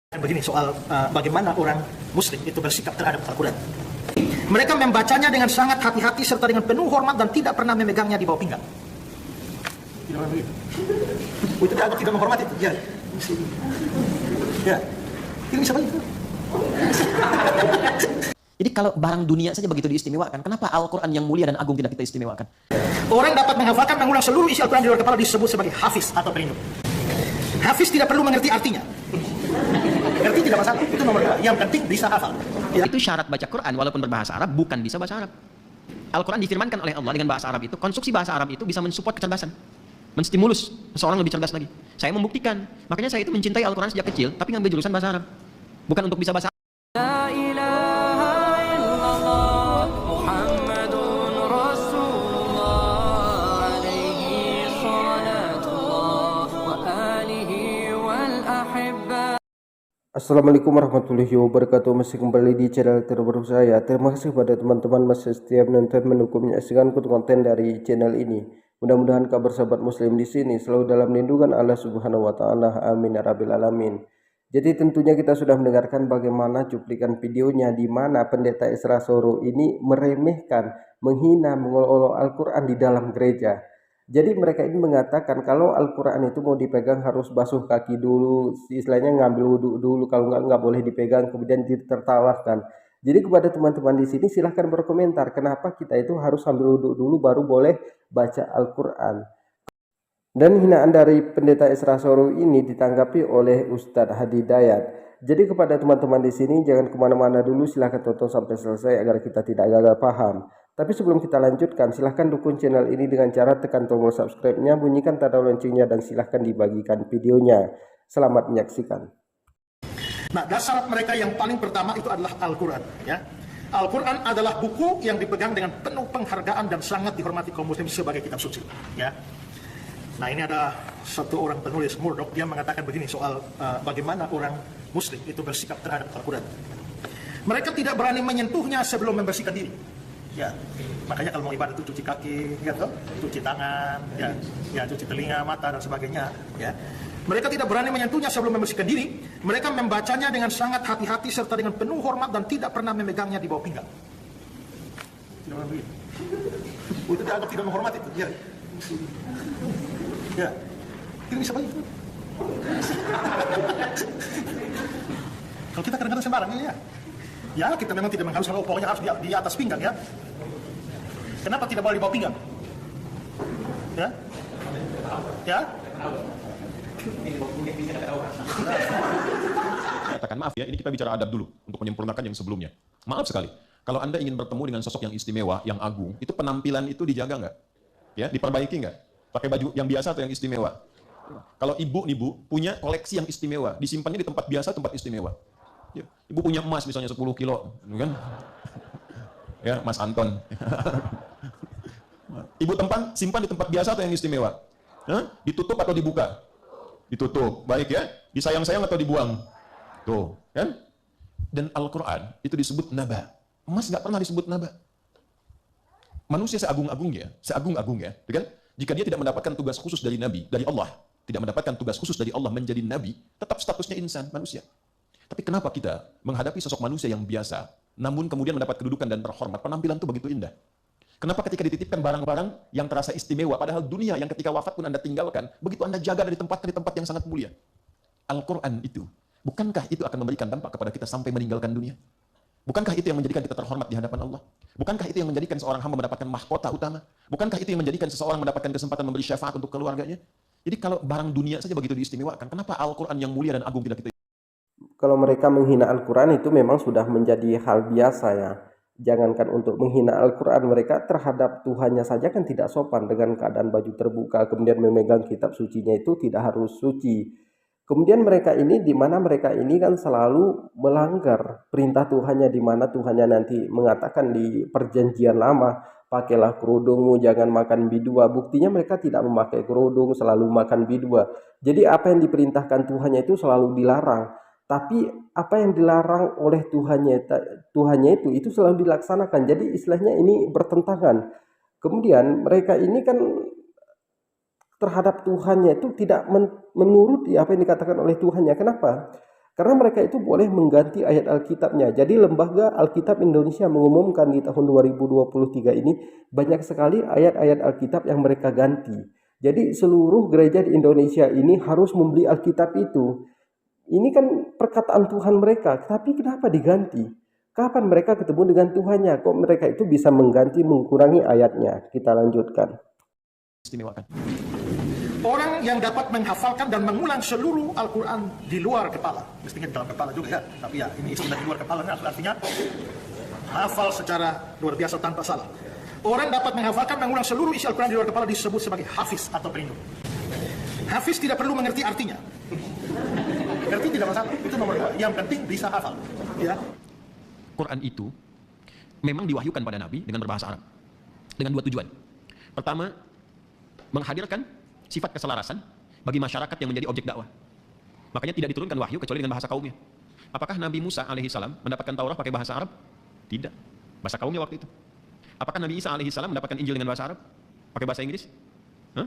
Begini soal bagaimana orang muslim itu bersikap terhadap Al-Quran. Mereka membacanya dengan sangat hati-hati serta dengan penuh hormat dan tidak pernah memegangnya di bawah pinggang. Itu dianggap tidak menghormati itu. Ya. Ya. Ini siapa itu? Jadi kalau barang dunia saja begitu diistimewakan, kenapa Al-Quran yang mulia dan agung tidak kita istimewakan? Orang dapat menghafalkan mengulang seluruh isi Al-Quran di luar kepala disebut sebagai hafiz atau pelindung. Hafiz tidak perlu mengerti artinya. Ngerti tidak masalah, itu nomor 2. Yang penting bisa hafal. Ya. Itu syarat baca Quran walaupun berbahasa Arab, bukan bisa bahasa Arab. Al-Quran difirmankan oleh Allah dengan bahasa Arab itu, konstruksi bahasa Arab itu bisa mensupport kecerdasan, menstimulus seseorang lebih cerdas lagi. Saya membuktikan, makanya saya itu mencintai Al-Quran sejak kecil, tapi ngambil jurusan bahasa Arab. Bukan untuk bisa bahasa Arab. Assalamualaikum warahmatullahi wabarakatuh. Masih kembali di channel terbaru saya. Terima kasih kepada teman-teman masih setia menonton, mendukung, menyaksikan konten dari channel ini. Mudah-mudahan kabar sahabat muslim di sini selalu dalam lindungan Allah Subhanahu wa taala. Amin ya rabbil alamin. Jadi tentunya kita sudah mendengarkan bagaimana cuplikan videonya di mana pendeta Isra Soro ini meremehkan, menghina, mengolok-olok Al-Quran di dalam gereja. Jadi mereka ini mengatakan kalau Al-Quran itu mau dipegang harus basuh kaki dulu, istilahnya ngambil wudhu dulu, kalau nggak boleh dipegang, kemudian ditertawakan. Jadi kepada teman-teman di sini silahkan berkomentar kenapa kita itu harus ambil wudhu dulu baru boleh baca Al-Quran. Dan hinaan dari pendeta Isra Soro ini ditanggapi oleh Ustadz Hadi Dayat. Jadi kepada teman-teman di sini jangan kemana-mana dulu, silahkan tonton sampai selesai agar kita tidak gagal paham. Tapi sebelum kita lanjutkan, silahkan dukung channel ini dengan cara tekan tombol subscribe-nya, bunyikan tanda loncengnya, dan silahkan dibagikan videonya. Selamat menyaksikan. Nah, dasar mereka yang paling pertama itu adalah Al-Quran. Ya. Al-Quran adalah buku yang dipegang dengan penuh penghargaan dan sangat dihormati kaum muslim sebagai kitab suci. Ya. Nah, ini ada satu orang penulis, Murdoch, dia mengatakan begini soal bagaimana orang muslim itu bersikap terhadap Al-Quran. Mereka tidak berani menyentuhnya sebelum membersihkan diri. Ya, makanya kalau mau ibadah itu cuci kaki, ya toh, cuci tangan, ya cuci telinga, mata dan sebagainya. Ya, mereka tidak berani menyentuhnya sebelum membersihkan diri. Mereka membacanya dengan sangat hati-hati serta dengan penuh hormat dan tidak pernah memegangnya di bawah pinggang. Itu dianggap tidak menghormati itu. Ya, ya, ini siapa itu? Kalau kita kadang-kadang sembarang ya. Ya, kita memang tidak mengharuskan, pokoknya harus di atas pinggang ya. Kenapa tidak boleh di bawah pinggang? Ya? Ya? Katakan maaf ya, ini kita bicara adab dulu untuk menyempurnakan yang sebelumnya. Maaf sekali, kalau Anda ingin bertemu dengan sosok yang istimewa, yang agung, itu penampilan itu dijaga nggak? Ya, diperbaiki nggak? Pakai baju yang biasa atau yang istimewa? Kalau ibu nih Bu, punya koleksi yang istimewa, disimpannya di tempat biasa, tempat istimewa. Ya, ibu punya emas misalnya 10 kilo, kan? Ya, Mas Anton. Ibu simpan di tempat biasa atau yang istimewa? Hah? Ditutup atau dibuka? Ditutup, baik ya. Disayang-sayang atau dibuang? Tuh, kan? Dan Al-Quran itu disebut naba. Emas nggak pernah disebut naba. Manusia seagung-agungnya, kan? Jika dia tidak mendapatkan tugas khusus dari Nabi, dari Allah, tidak mendapatkan tugas khusus dari Allah menjadi Nabi, tetap statusnya insan, manusia. Tapi kenapa kita menghadapi sosok manusia yang biasa, namun kemudian mendapat kedudukan dan terhormat, penampilan itu begitu indah? Kenapa ketika dititipkan barang-barang yang terasa istimewa, padahal dunia yang ketika wafat pun Anda tinggalkan, begitu Anda jaga dari tempat yang sangat mulia? Al-Quran itu, bukankah itu akan memberikan dampak kepada kita sampai meninggalkan dunia? Bukankah itu yang menjadikan kita terhormat di hadapan Allah? Bukankah itu yang menjadikan seorang hamba mendapatkan mahkota utama? Bukankah itu yang menjadikan seseorang mendapatkan kesempatan memberi syafaat untuk keluarganya? Jadi kalau barang dunia saja begitu diistimewakan, kenapa Al-Quran yang mulia dan agung tidak kita? Kalau mereka menghina Al-Quran itu memang sudah menjadi hal biasa ya. Jangankan untuk menghina Al-Quran, mereka terhadap Tuhannya saja kan tidak sopan dengan keadaan baju terbuka, kemudian memegang kitab sucinya itu tidak harus suci. Kemudian mereka ini, di mana mereka ini kan selalu melanggar perintah Tuhannya, di mana Tuhannya nanti mengatakan di perjanjian lama, pakailah kerudungmu, jangan makan bidua. Buktinya mereka tidak memakai kerudung, selalu makan bidua. Jadi apa yang diperintahkan Tuhannya itu selalu dilarang. Tapi apa yang dilarang oleh Tuhannya itu selalu dilaksanakan. Jadi istilahnya ini bertentangan. Kemudian mereka ini kan terhadap Tuhannya itu tidak menuruti apa yang dikatakan oleh Tuhannya. Kenapa? Karena mereka itu boleh mengganti ayat Alkitabnya. Jadi Lembaga Alkitab Indonesia mengumumkan di tahun 2023 ini banyak sekali ayat-ayat Alkitab yang mereka ganti. Jadi seluruh gereja di Indonesia ini harus membeli Alkitab itu. Ini kan perkataan Tuhan mereka, tapi kenapa diganti? Kapan mereka ketemu dengan Tuhannya? Kok mereka itu bisa mengganti, mengurangi ayatnya? Kita lanjutkan. Istimewakan. Orang yang dapat menghafalkan dan mengulang seluruh Al-Quran di luar kepala, mestinya di dalam kepala juga ya, tapi ya ini istilah di luar kepala, artinya hafal secara luar biasa tanpa salah. Orang dapat menghafalkan mengulang seluruh isi Al-Quran di luar kepala disebut sebagai hafiz atau pelindung. Hafiz tidak perlu mengerti artinya. Ngerti tidak masalah, itu nomor 2. Yang penting bisa hafal. Ya. Quran itu memang diwahyukan pada Nabi dengan berbahasa Arab. Dengan 2 tujuan. Pertama, menghadirkan sifat keselarasan bagi masyarakat yang menjadi objek dakwah. Makanya tidak diturunkan wahyu kecuali dengan bahasa kaumnya. Apakah Nabi Musa alaihissalam mendapatkan Taurat pakai bahasa Arab? Tidak. Bahasa kaumnya waktu itu. Apakah Nabi Isa alaihissalam mendapatkan Injil dengan bahasa Arab? Pakai bahasa Inggris? Hah?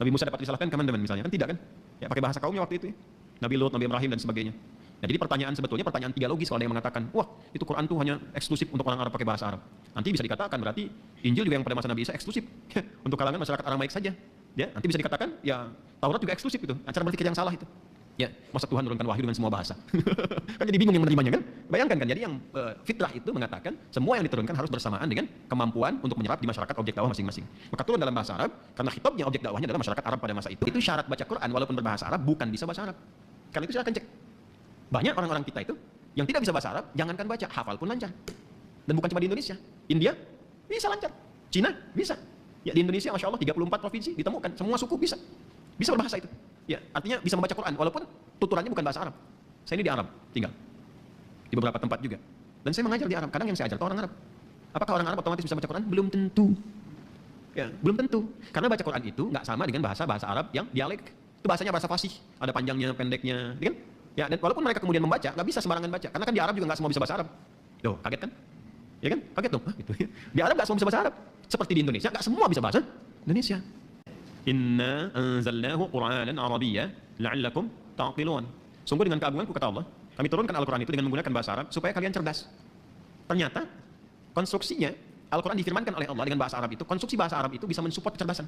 Nabi Musa dapat risalahkan Commandment misalnya, kan tidak kan? Ya pakai bahasa kaumnya waktu itu ya. Nabi Lut, Nabi Ibrahim dan sebagainya. Nah, jadi sebetulnya pertanyaan teologis kalau ada yang mengatakan, wah itu Quran tuh hanya eksklusif untuk orang Arab pakai bahasa Arab. Nanti bisa dikatakan berarti Injil juga yang pada masa Nabi Isa eksklusif untuk kalangan masyarakat Aramaik saja. Ya, nanti bisa dikatakan ya Taurat juga eksklusif itu. Cara berpikir yang salah itu. Ya, masa Tuhan turunkan wahyu dengan semua bahasa? Kan jadi bingung yang menerimanya kan? Bayangkan kan, jadi yang fitrah itu mengatakan semua yang diturunkan harus bersamaan dengan kemampuan untuk menyerap di masyarakat objek dakwah masing-masing. Maka turun dalam bahasa Arab karena khitabnya objek dakwahnya adalah masyarakat Arab pada masa itu. Itu syarat baca Quran walaupun berbahasa Arab bukan bisa bahasa Arab. Karena itu silakan cek. Banyak orang-orang kita itu yang tidak bisa bahasa Arab, jangankan baca, hafal pun lancar. Dan bukan cuma di Indonesia. India bisa lancar. Cina bisa. Ya di Indonesia Masya Allah 34 provinsi ditemukan, semua suku bisa berbahasa itu. Ya, artinya bisa membaca Quran walaupun tuturannya bukan bahasa Arab. Saya ini di Arab tinggal. Di beberapa tempat juga. Dan saya mengajar di Arab. Kadang yang saya ajar itu orang Arab. Apakah orang Arab otomatis bisa baca Quran? Belum tentu. Ya, belum tentu. Karena baca Quran itu nggak sama dengan bahasa Arab yang dialek. Itu bahasanya bahasa fasih, ada panjangnya, pendeknya, kan? Ya, dan walaupun mereka kemudian membaca, nggak bisa sembarangan baca. Karena kan di Arab juga nggak semua bisa bahasa Arab. Tuh, kaget kan? Ya kan? Kaget dong. Gitu. Di Arab nggak semua bisa bahasa Arab. Seperti di Indonesia nggak semua bisa bahasa Indonesia. Inna anzalnahu Qur'anan Arabiyya la'allakum ta'qilun. Sungguh dengan keagunganku kata Allah, kami turunkan Al-Qur'an itu dengan menggunakan bahasa Arab supaya kalian cerdas. Ternyata konstruksinya Al-Qur'an difirmankan oleh Allah dengan bahasa Arab itu, konstruksi bahasa Arab itu bisa mensupport kecerdasan,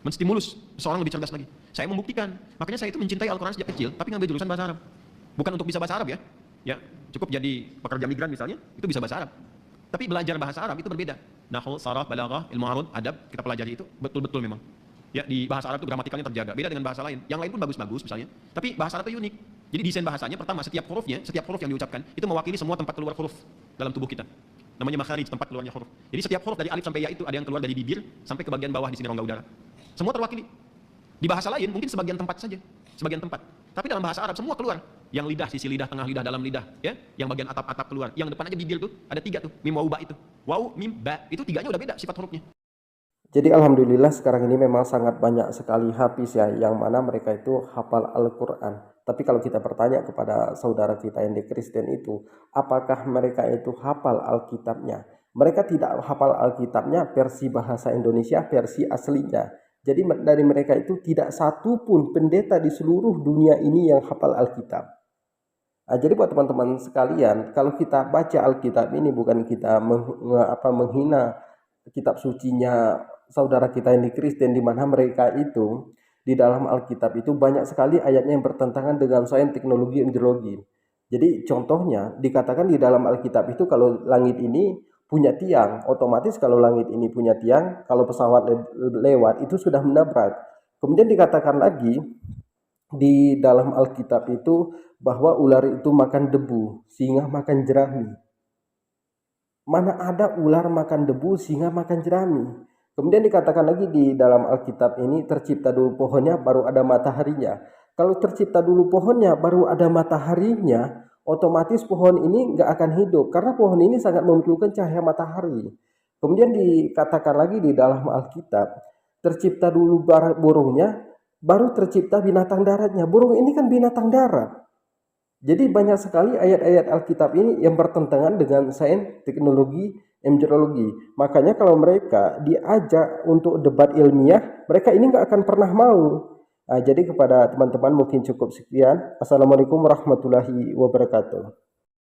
menstimulus seorang lebih cerdas lagi. Saya membuktikan. Makanya saya itu mencintai Al-Qur'an sejak kecil, tapi ngambil jurusan bahasa Arab. Bukan untuk bisa bahasa Arab ya. Ya, cukup jadi pekerja migran misalnya, itu bisa bahasa Arab. Tapi belajar bahasa Arab itu berbeda. Nahwu, saraf, balaghah, ilmu arud, adab, kita pelajari itu betul-betul memang. Ya, di bahasa Arab itu gramatikalnya terjaga. Beda dengan bahasa lain. Yang lain pun bagus-bagus misalnya. Tapi bahasa Arab itu unik. Jadi desain bahasanya pertama setiap huruf yang diucapkan itu mewakili semua tempat keluar huruf dalam tubuh kita. Namanya makharij, tempat keluarnya huruf. Jadi setiap huruf dari alif sampai ya itu ada yang keluar dari bibir sampai ke bagian bawah di sini rongga udara. Semua terwakili. Di bahasa lain mungkin sebagian tempat saja, sebagian tempat. Tapi dalam bahasa Arab semua keluar. Yang lidah, sisi lidah, tengah lidah, dalam lidah, ya. Yang bagian atap-atap keluar. Yang depan aja bibir tuh ada 3 tuh, mim wau ba itu. Wau, mim, ba. Itu 3-nya udah beda sifat hurufnya. Jadi alhamdulillah sekarang ini memang sangat banyak sekali hafiz ya, yang mana mereka itu hafal Al-Quran. Tapi kalau kita bertanya kepada saudara kita yang di Kristen itu, apakah mereka itu hafal Alkitabnya? Mereka tidak hafal Alkitabnya versi bahasa Indonesia, versi aslinya. Jadi dari mereka itu tidak satu pun pendeta di seluruh dunia ini yang hafal Alkitab. Nah, jadi buat teman-teman sekalian, kalau kita baca Alkitab ini bukan kita menghina kitab sucinya saudara kita yang di Kristen, di mana mereka itu di dalam Alkitab itu banyak sekali ayatnya yang bertentangan dengan sains, teknologi, embriologi. Jadi contohnya dikatakan di dalam Alkitab itu kalau langit ini punya tiang, otomatis kalau langit ini punya tiang, kalau pesawat lewat itu sudah menabrak. Kemudian dikatakan lagi di dalam Alkitab itu bahwa ular itu makan debu, singa makan jerami. Mana ada ular makan debu, singa makan jerami? Kemudian dikatakan lagi di dalam Alkitab ini tercipta dulu pohonnya, baru ada mataharinya. Kalau tercipta dulu pohonnya, baru ada mataharinya, otomatis pohon ini nggak akan hidup karena pohon ini sangat memerlukan cahaya matahari. Kemudian dikatakan lagi di dalam Alkitab, tercipta dulu burungnya, baru tercipta binatang daratnya. Burung ini kan binatang darat. Jadi banyak sekali ayat-ayat Alkitab ini yang bertentangan dengan sains, teknologi, embriologi. Makanya kalau mereka diajak untuk debat ilmiah, mereka ini nggak akan pernah mau. Jadi kepada teman-teman mungkin cukup sekian. Assalamualaikum warahmatullahi wabarakatuh.